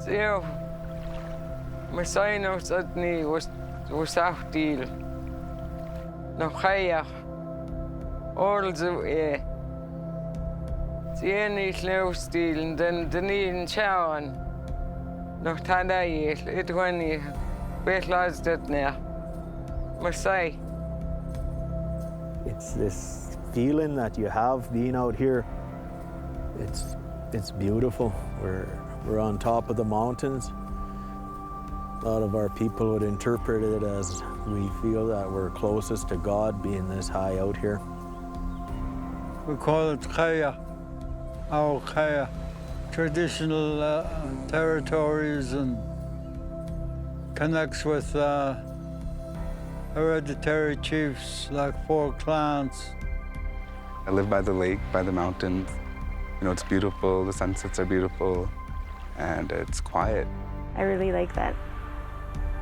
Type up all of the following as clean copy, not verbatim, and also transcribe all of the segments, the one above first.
Seo, mar saoinós adní úsachtaíl nó chaoach, orlsú é. Déanaí leabhstíl den daoine teáin nó tanaíl idhaine bethláisteadne mar saoi. It's this feeling that you have being out here. It's beautiful. We're on top of the mountains. A lot of our people would interpret it as we feel that we're closest to God being this high out here. We call it Kaya, our Kaya, traditional territories, and connects with hereditary chiefs, like 4 clans. I live by the lake, by the mountains. You know, it's beautiful, the sunsets are beautiful, and it's quiet. I really like that.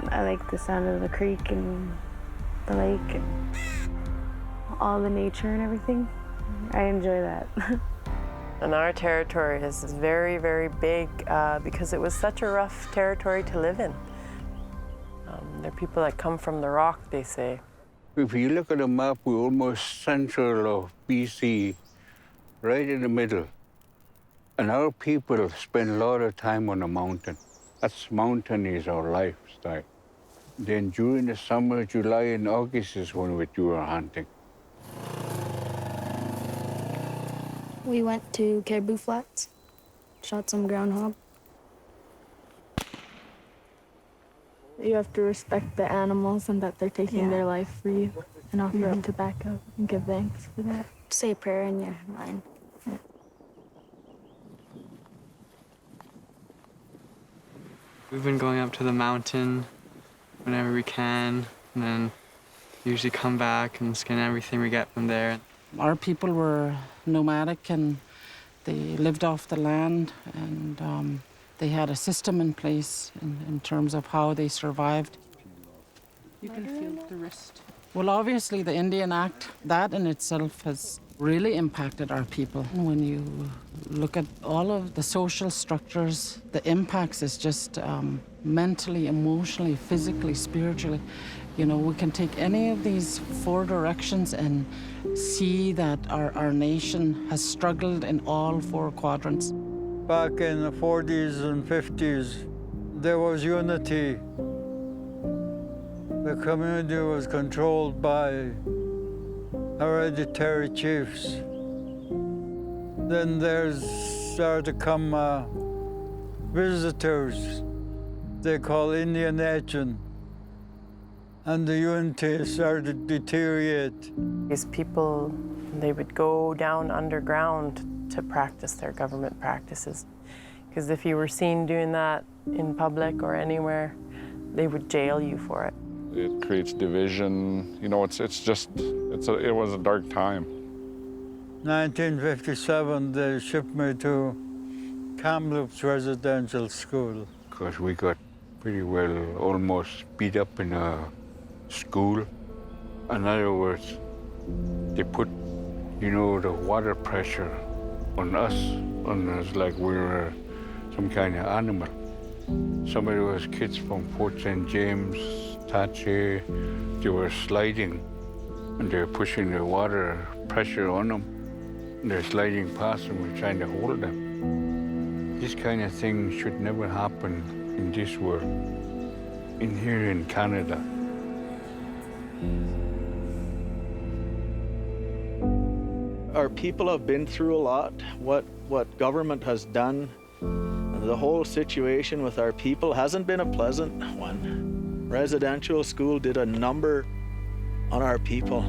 I like the sound of the creek and the lake and all the nature and everything. I enjoy that. And our territory is very, very big because it was such a rough territory to live in. There are people that come from the rock, they say. If you look at the map, we're almost central of BC, right in the middle. And our people spend a lot of time on the mountain. That's mountain is our lifestyle. Then during the summer, July and August is when we do our hunting. We went to Caribou Flats, shot some groundhog. You have to respect the animals and that they're taking their life for you and offer up tobacco and give thanks for that. Say a prayer in your mind. We've been going up to the mountain whenever we can, and then usually come back and skin everything we get from there. Our people were nomadic and they lived off the land, and they had a system in place in terms of how they survived. You can feel the wrist. Well, obviously, the Indian Act, that in itself has really impacted our people. When you look at all of the social structures, the impacts is just mentally, emotionally, physically, spiritually. You know, we can take any of these 4 directions and see that our nation has struggled in all 4 quadrants. Back in the 40s and 50s, there was unity. The community was controlled by hereditary chiefs. Then there's started to come visitors they call Indian agent, and the unity started to deteriorate. These people, they would go down underground to practice their government practices. Because if you were seen doing that in public or anywhere, they would jail you for it. It creates division. You know, it was a dark time. 1957, they shipped me to Kamloops Residential School. Because we got pretty well almost beat up in a school. In other words, they put, you know, the water pressure on us like we were some kind of animal. Some of those kids from Fort St. James, Tachi, they were sliding and they were pushing the water pressure on them. And they're sliding past and we're trying to hold them. This kind of thing should never happen in this world, in here in Canada. Our people have been through a lot. What government has done, the whole situation with our people hasn't been a pleasant one. Residential school did a number on our people.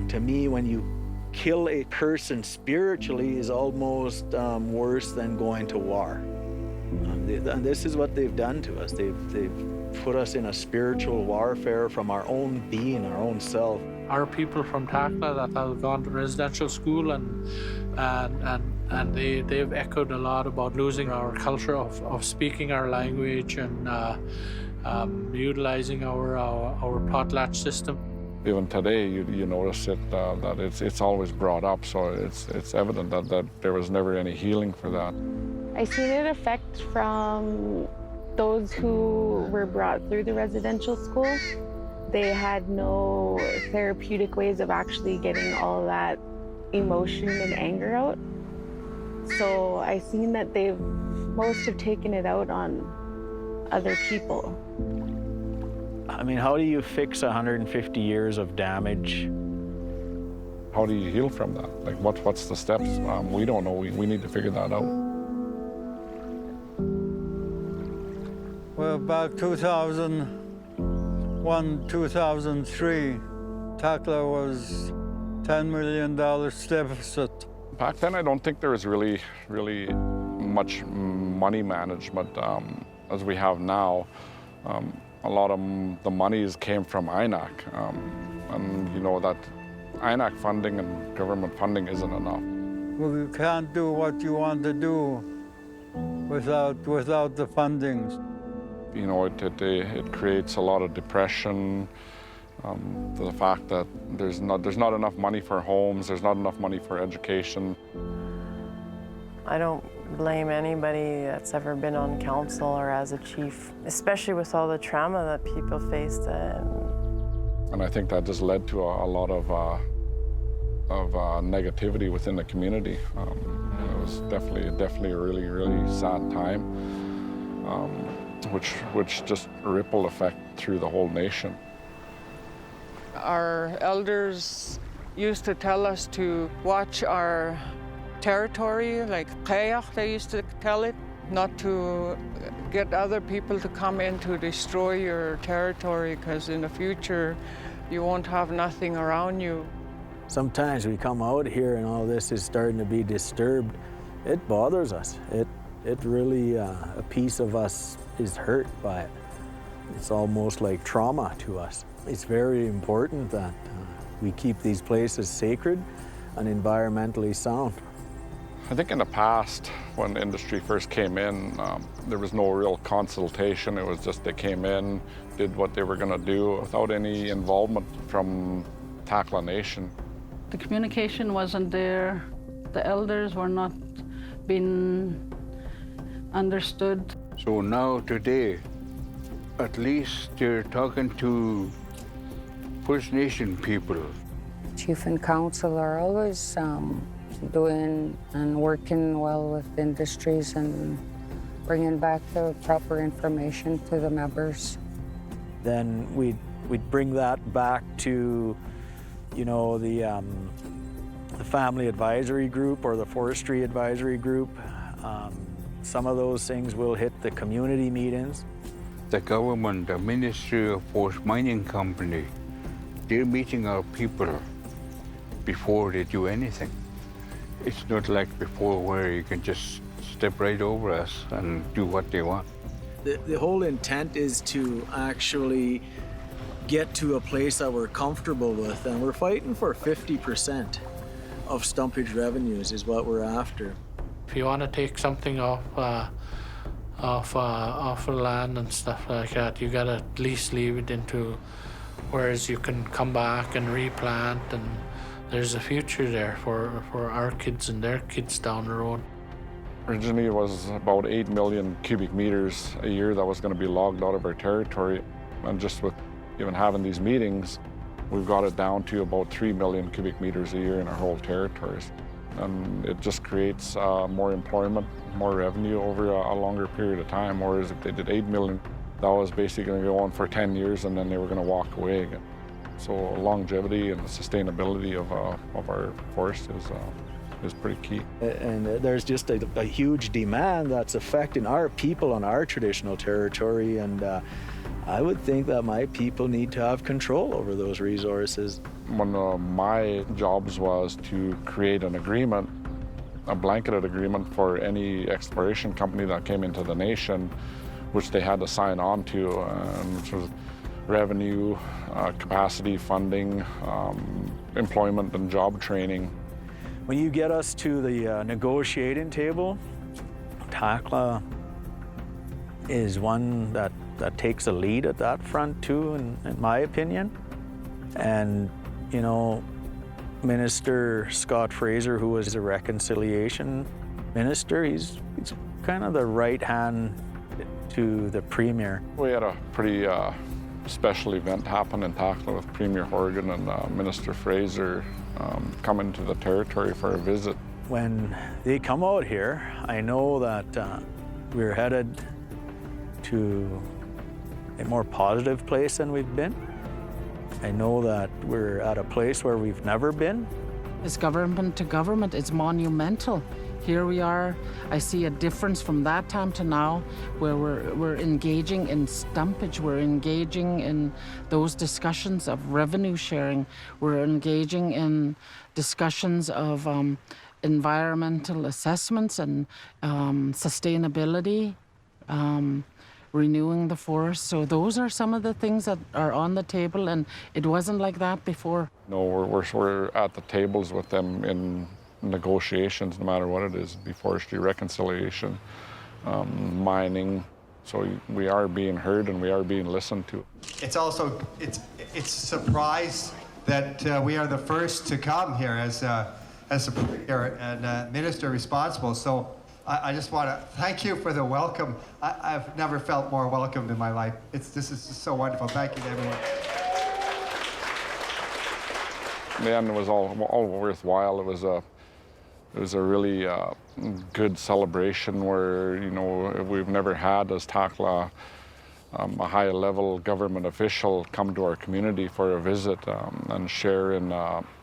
To me, when you kill a person spiritually is almost worse than going to war. And this is what they've done to us. They've put us in a spiritual warfare from our own being, our own self. Our people from Takla that have gone to residential school and they've echoed a lot about losing our culture of speaking our language and utilizing our potlatch system. Even today, you notice it that it's always brought up, so it's evident that there was never any healing for that. I seen it affect from those who were brought through the residential school. They had no therapeutic ways of actually getting all that emotion and anger out. So I seen that most have taken it out on other people. I mean, how do you fix 150 years of damage? How do you heal from that? Like, what's the steps? We don't know. We need to figure that out. Well, about 2001, 2003, Takla was $10 million deficit. Back then, I don't think there was really much money management as we have now. A lot of the monies came from INAC, and you know that INAC funding and government funding isn't enough. Well, you can't do what you want to do without the fundings. You know, it creates a lot of depression. The fact that there's not enough money for homes, there's not enough money for education. I don't blame anybody that's ever been on council or as a chief, especially with all the trauma that people faced. And I think that just led to a lot of negativity within the community. It was definitely a really sad time, which just ripple effect through the whole nation. Our elders used to tell us to watch our territory, like Kayach, they used to tell it, not to get other people to come in to destroy your territory, because in the future you won't have nothing around you. Sometimes we come out here and all this is starting to be disturbed. It bothers us. It really, a piece of us is hurt by it. It's almost like trauma to us. It's very important that we keep these places sacred and environmentally sound. I think in the past, when industry first came in, there was no real consultation. It was just they came in, did what they were going to do without any involvement from Takla Nation. The communication wasn't there. The elders were not being understood. So now today, at least you're talking to First Nation people. Chief and council are always doing and working well with industries and bringing back the proper information to the members. Then we'd bring that back to, you know, the family advisory group or the forestry advisory group. Some of those things will hit the community meetings. The government, the Ministry of Forest Mining Company, they're meeting our people before they do anything. It's not like before where you can just step right over us and do what they want. The whole intent is to actually get to a place that we're comfortable with, and we're fighting for 50% of stumpage revenues is what we're after. If you want to take something off the land and stuff like that, you gotta at least leave it into whereas you can come back and replant, and there's a future there for our kids and their kids down the road. Originally, it was about 8 million cubic meters a year that was going to be logged out of our territory. And just with even having these meetings, we've got it down to about 3 million cubic meters a year in our whole territories. And it just creates more employment, more revenue over a longer period of time. Whereas if they did 8 million, that was basically going to go on for 10 years and then they were going to walk away again. So longevity and the sustainability of our forest is pretty key. And there's just a huge demand that's affecting our people on our traditional territory, and I would think that my people need to have control over those resources. One of my jobs was to create an agreement, a blanketed agreement for any exploration company that came into the nation, which they had to sign on to, which was revenue, capacity funding, employment and job training. When you get us to the negotiating table, Takla is one that takes a lead at that front too, in my opinion. And, you know, Minister Scott Fraser, who was a reconciliation minister, he's kind of the right hand to the Premier. We had a pretty special event happen in Takla with Premier Horgan and Minister Fraser coming to the territory for a visit. When they come out here, I know that we're headed to a more positive place than we've been. I know that we're at a place where we've never been. It's government to government, it's monumental. Here we are. I see a difference from that time to now, where we're engaging in stumpage, we're engaging in those discussions of revenue sharing, we're engaging in discussions of environmental assessments and sustainability, renewing the forest. So those are some of the things that are on the table, and it wasn't like that before. No, we're at the tables with them in negotiations, no matter what it is, be forestry reconciliation, mining. So we are being heard and we are being listened to. It's also, it's a surprise that we are the first to come here as the Premier and Minister responsible. So I just want to thank you for the welcome. I've never felt more welcomed in my life. This is just so wonderful. Thank you to everyone. In the end, it was all worthwhile. It was a really good celebration where, you know, we've never had as Takla a high-level government official come to our community for a visit and share in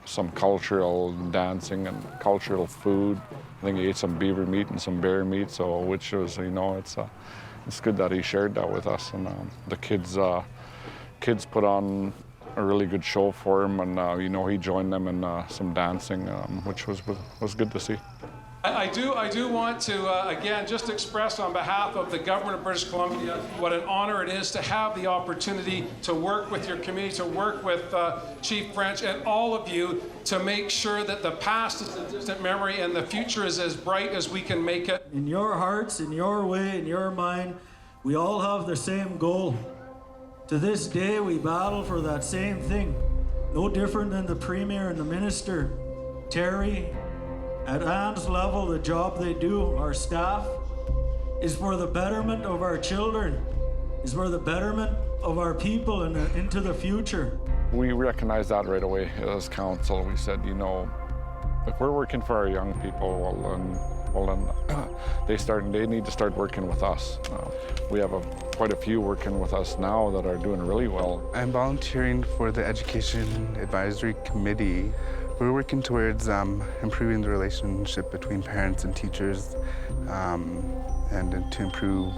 some cultural dancing and cultural food. I think he ate some beaver meat and some bear meat, so which was, you know, it's good that he shared that with us. And the kids put on a really good show for him, and you know, he joined them in some dancing, which was good to see. I do want to, again, just express on behalf of the government of British Columbia what an honor it is to have the opportunity to work with your community, to work with Chief French and all of you to make sure that the past is a distant memory and the future is as bright as we can make it. In your hearts, in your way, in your mind, we all have the same goal. To this day, we battle for that same thing. No different than the Premier and the Minister. Terry, at Anne's level, the job they do, our staff, is for the betterment of our children, is for the betterment of our people and into the future. We recognized that right away as council. We said, you know, if we're working for our young people, well then they need to start working with us. We have quite a few working with us now that are doing really well. I'm volunteering for the Education Advisory Committee. We're working towards improving the relationship between parents and teachers and to improve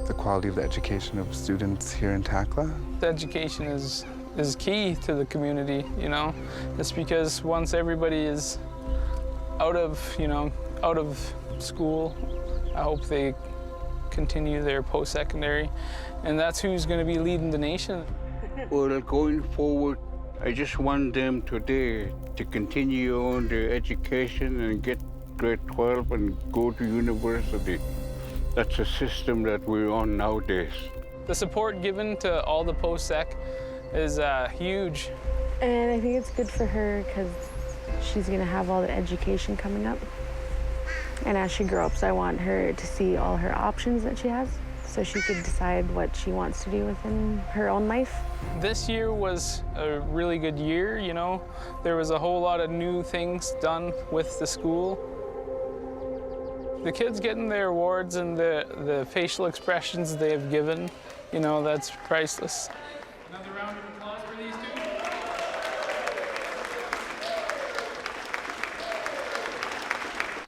the quality of the education of students here in Takla. The education is key to the community, you know. It's because once everybody is out of school, I hope they continue their post-secondary, and that's who's going to be leading the nation. Well, going forward, I just want them today to continue on their education and get grade 12 and go to university. That's a system that we're on nowadays. The support given to all the post-sec is huge. And I think it's good for her because she's going to have all the education coming up. And as she grows up, I want her to see all her options that she has so she could decide what she wants to do within her own life. This year was a really good year, you know. There was a whole lot of new things done with the school. The kids getting their awards and the facial expressions they have given, you know, that's priceless. Another round of applause for these two.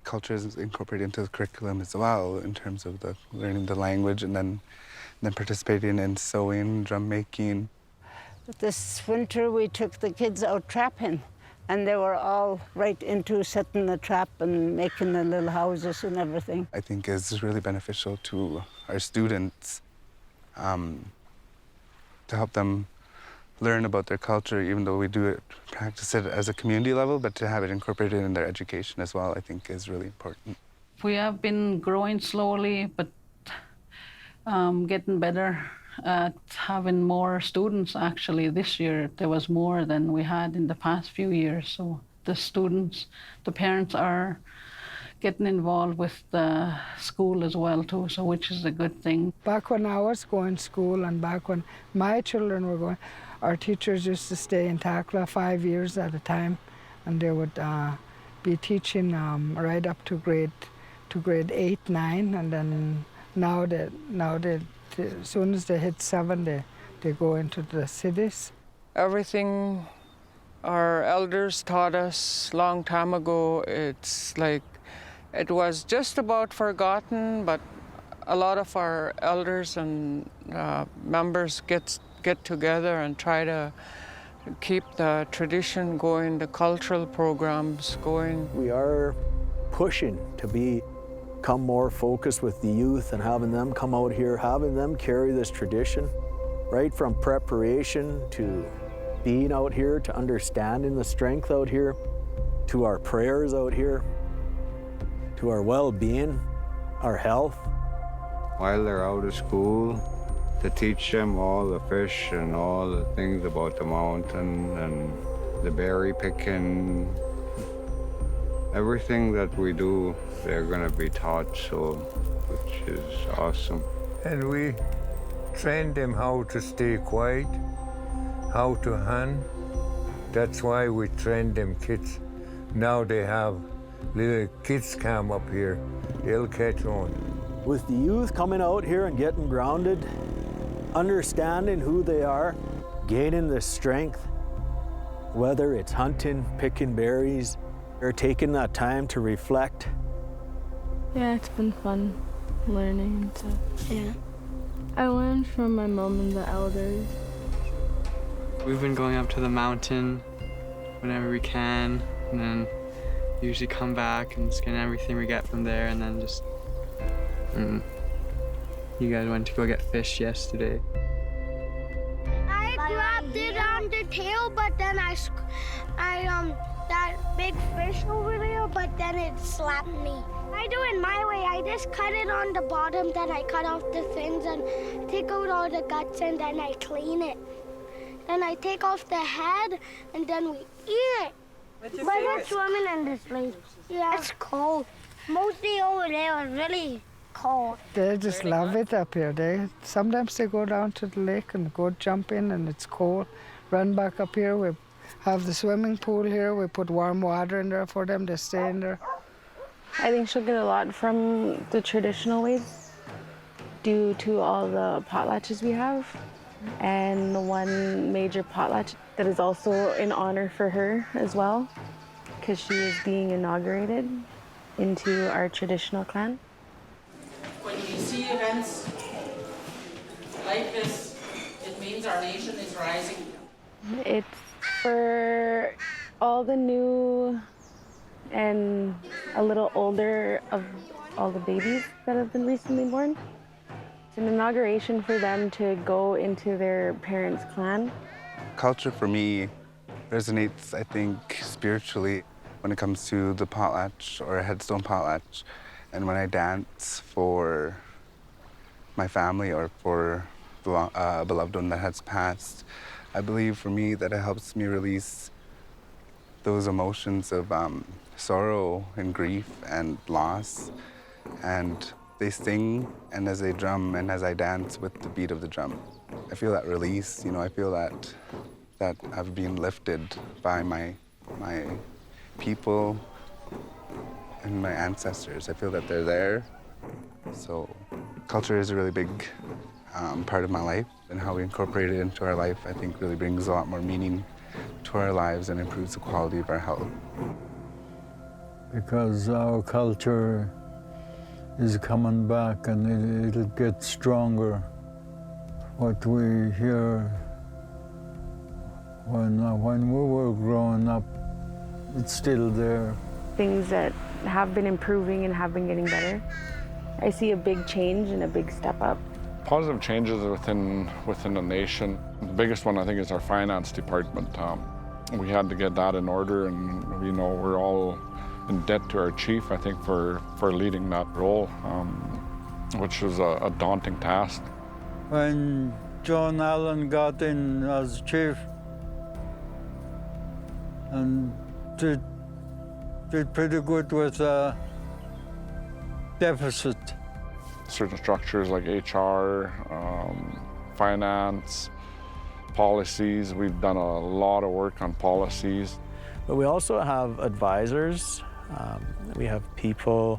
Culture is incorporated into the curriculum as well in terms of learning the language and then participating in sewing, drum making. This winter we took the kids out trapping and they were all right into setting the trap and making the little houses and everything. I think is really beneficial to our students to help them learn about their culture, even though we practice it as a community level, but to have it incorporated in their education as well, I think is really important. We have been growing slowly, but getting better at having more students. Actually, this year there was more than we had in the past few years. So the students, the parents are getting involved with the school as well too, so which is a good thing. Back when I was going to school and back when my children were going, our teachers used to stay in Takla 5 years at a time, and they would be teaching right up to grade 8, 9, and then now they as soon as they hit 7, they go into the cities. Everything our elders taught us long time ago, it's like it was just about forgotten, but a lot of our elders and members get together and try to keep the tradition going, the cultural programs going. We are pushing to become more focused with the youth and having them come out here, having them carry this tradition, right from preparation to being out here, to understanding the strength out here, to our prayers out here, to our well-being, our health. While they're out of school, to teach them all the fish and all the things about the mountain and the berry picking. Everything that we do, they're going to be taught, so, which is awesome. And we train them how to stay quiet, how to hunt. That's why we train them kids. Now they have little kids come up here, they'll catch on. With the youth coming out here and getting grounded, understanding who they are, gaining the strength, whether it's hunting, picking berries, or taking that time to reflect. Yeah, it's been fun learning and stuff. Yeah. I learned from my mom and the elders. We've been going up to the mountain whenever we can, and then usually come back and scan everything we get from there, and then just. You guys went to go get fish yesterday. I grabbed it on the tail, but then I that big fish over there, but then it slapped me. I do it my way. I just cut it on the bottom, then I cut off the fins and take out all the guts, and then I clean it. Then I take off the head, and then we eat it. But it's swimming in this lake. Yeah. It's cold. Mostly over there is really cold. They just love it up here. Sometimes they go down to the lake and go jump in, and it's cold. Run back up here. We have the swimming pool here. We put warm water in there for them. They stay in there. I think she'll get a lot from the traditional ways due to all the potlatches we have. And the one major potlatch that is also in honor for her as well, because she is being inaugurated into our traditional clan. When we see events like this, it means our nation is rising. It's for all the new and a little older of all the babies that have been recently born. It's an inauguration for them to go into their parents' clan. Culture for me resonates, I think, spiritually when it comes to the potlatch or a headstone potlatch. And when I dance for my family or for a beloved one that has passed, I believe for me that it helps me release those emotions of sorrow and grief and loss. And they sing, and as they drum and as I dance with the beat of the drum, I feel that release. I feel that I've been lifted by my people and my ancestors. I feel that they're there. So culture is a really big part of my life, and how we incorporate it into our life, I think, really brings a lot more meaning to our lives and improves the quality of our health. Because our culture is coming back, and it'll get stronger. What we hear when we were growing up, it's still there. Things that have been improving and have been getting better. I see a big change and a big step up. Positive changes within the nation. The biggest one, I think, is our finance department. We had to get that in order, and we're all in debt to our chief, I think, for leading that role, which was a daunting task. When John Allen got in as chief and did pretty good with deficit. Certain structures like HR, finance, policies. We've done a lot of work on policies. But we also have advisors. We have people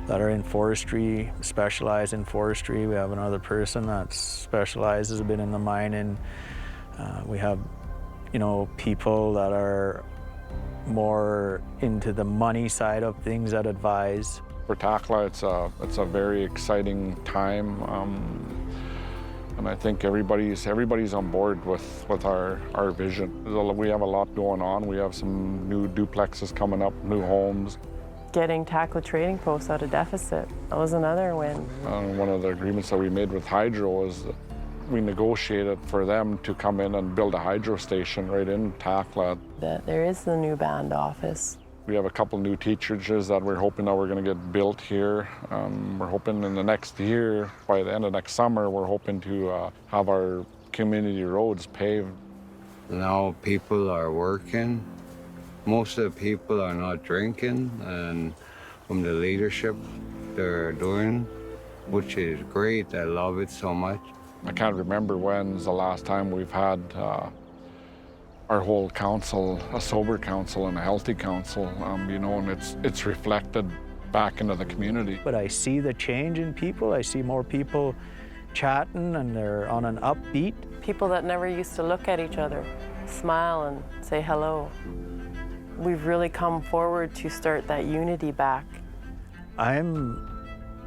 that are in forestry, specialize in forestry. We have another person that specializes a bit in the mining. We have, people that are more into the money side of things that advise. For Takla, it's a very exciting time, and I think everybody's on board with our vision. We have a lot going on. We have some new duplexes coming up, new homes. Getting Takla trading posts out of deficit, that was another win. One of the agreements that we made with Hydro is that we negotiated for them to come in and build a hydro station right in Takla. There is the new band office. We have a couple new teachers that we're hoping that we're going to get built here. We're hoping in the next year, by the end of next summer, we're hoping to have our community roads paved. Now people are working. Most of the people are not drinking, and from the leadership they're doing, which is great. I love it so much. I can't remember when's the last time we've had our whole council, a sober council and a healthy council, and it's reflected back into the community. But I see the change in people. I see more people chatting and they're on an upbeat. People that never used to look at each other, smile and say hello. We've really come forward to start that unity back. I'm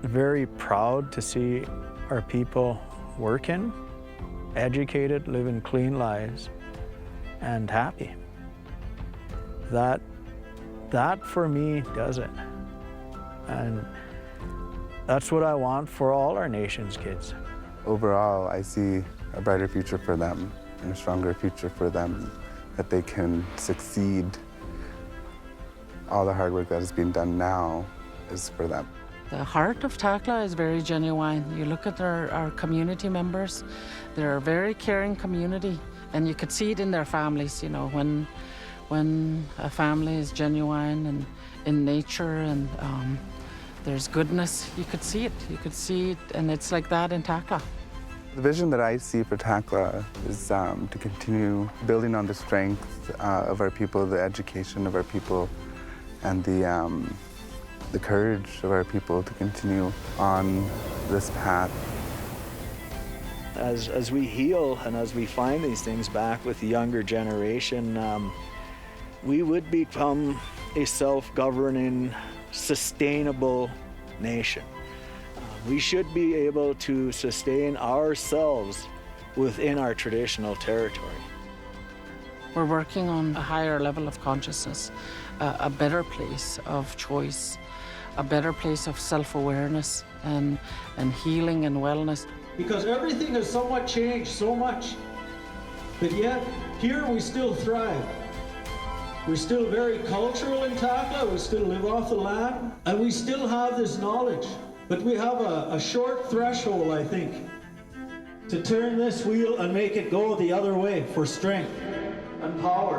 very proud to see our people working, educated, living clean lives, and happy. That for me does it. And that's what I want for all our nation's kids. Overall, I see a brighter future for them and a stronger future for them, that they can succeed. All the hard work that is being done now is for them. The heart of Takla is very genuine. You look at our community members, they're a very caring community, and you could see it in their families, when a family is genuine and in nature and there's goodness, you could see it, and it's like that in Takla. The vision that I see for Takla is to continue building on the strength of our people, the education of our people, and the courage of our people to continue on this path. As we heal and as we find these things back with the younger generation, we would become a self-governing, sustainable nation. We should be able to sustain ourselves within our traditional territory. We're working on a higher level of consciousness, a better place of choice, a better place of self-awareness and healing and wellness. Because everything has somewhat changed so much, but yet here we still thrive. We're still very cultural in Takla, we still live off the land, and we still have this knowledge. But we have a short threshold, I think, to turn this wheel and make it go the other way for strength and power.